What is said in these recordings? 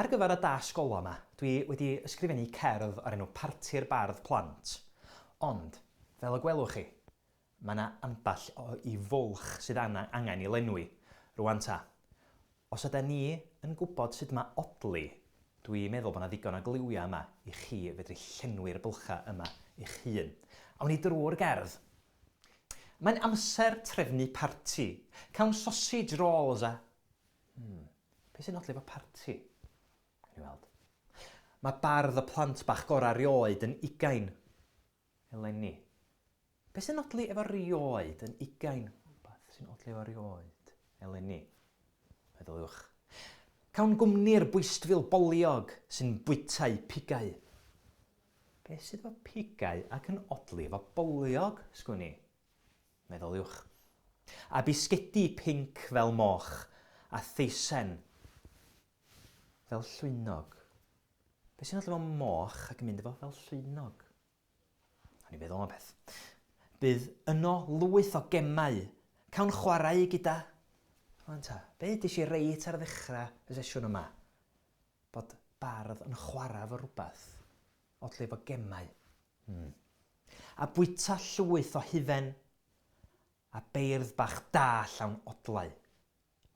Ar gyfer y dasgola yma, dwi wedi ysgrifennu cerdd o'r enw Parti'r Bardd Plant. Ond, fel y gwelwch chi, mae yna amball i fwlch sydd angen I lenwi. Rwan ta, os ydym ni yn gwybod sut mae odli, dwi'n meddwl bod yna ddigon o gliwiau yma I chi fedru llenwi'r bylcha yma i'ch hun. Awn ni drwy'r gerdd. Mae'n amser trefnu parti. Cawn sausage rolls a... Be sy'n odli efo parti? Gawn ni weld. Mae bardd y plant bach gorau rioed yn 20. Eleni. Be sy'n odli efo rioed yn 20? Rhywbeth sy'n odli efo rioed. Eleni. Meddylwch. Cawn gwmni'r bwystfil boliog sy'n bwytau pigau. Be sydd efo pigau ac yn odli efo boliog, sgwni? Meddyliwch. A bisgedi pinc fel moch a theisen fel llwynog. Be sy'n odli efo moch ac yn mynd efo fel llwynog? O'n i'n feddwl am beth. Bydd yno lwyth o gemau. Cawn chwarae gyda. Rwan ta, be ydych chi reit ar ddechrau y sesiwn yma? Bod bardd yn chwarae efo rhywbeth. Odli efo gemau. A bwyta llwyth o hufen. A beirdd bach da llawn odlau.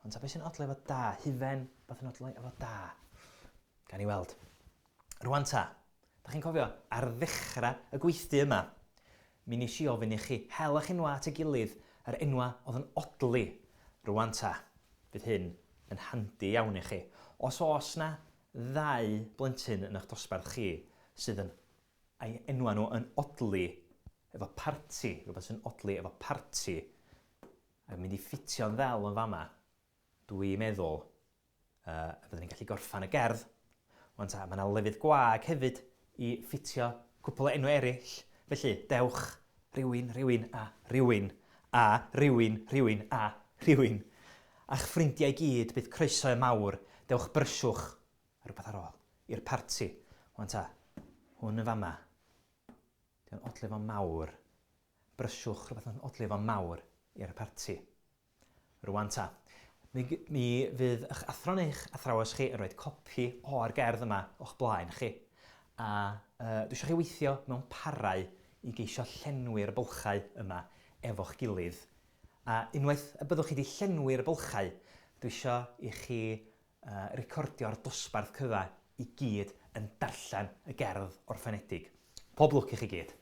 Ond ta, beth sy'n odlau efo da? Hufen, beth yn odlau efo da? Gan I weld. Rwan ta, da chi'n cofio, ar ddechrau y gweithdy yma, mi nes I ofyn I chi hel eich enwa at ei gilydd yr enwa oedd yn odli. Rwan ta, bydd hyn yn handi iawn I chi. Os oes na 2 blentyn yn eich dosbarth chi sydd yn enwa nhw yn odli efo parti, rhywbeth sy'n odli efo parti, a mynd I ffitio'n ddel yn fama, dwi'n meddwl byddwn ni'n gallu gorffan y gerdd. Wan ta, mae yna lefydd gwag hefyd I ffitio cwpl o enw eraill. Felly, dewch rhywun, rhywun a rhywun, a rhywun, rhywun a rhywun. A'ch ffrindiau I gyd bydd croeso mawr, dewch brysiwch a rhywbeth ar ôl i'r parti. Wan ta, hwn yn fama. Dwi'n odli efo mawr. Brysiwch rhywbeth yn odli efo mawr i'r parti. Rwan ta. Mi fydd eich athro neu'ch athrawes chi yn rhoi copi o'r gerdd yma o'ch blaen chi. A dwi eisiau chi weithio mewn parau I geisio llenwi'r bylchau yma efo'ch gilydd. A unwaith y byddwch chi wedi llenwi'r bylchau, dwi eisiau I chi recordio'r dosbarth cyfa I gyd yn darllen y gerdd orffenedig. Pob lwc I chi gyd.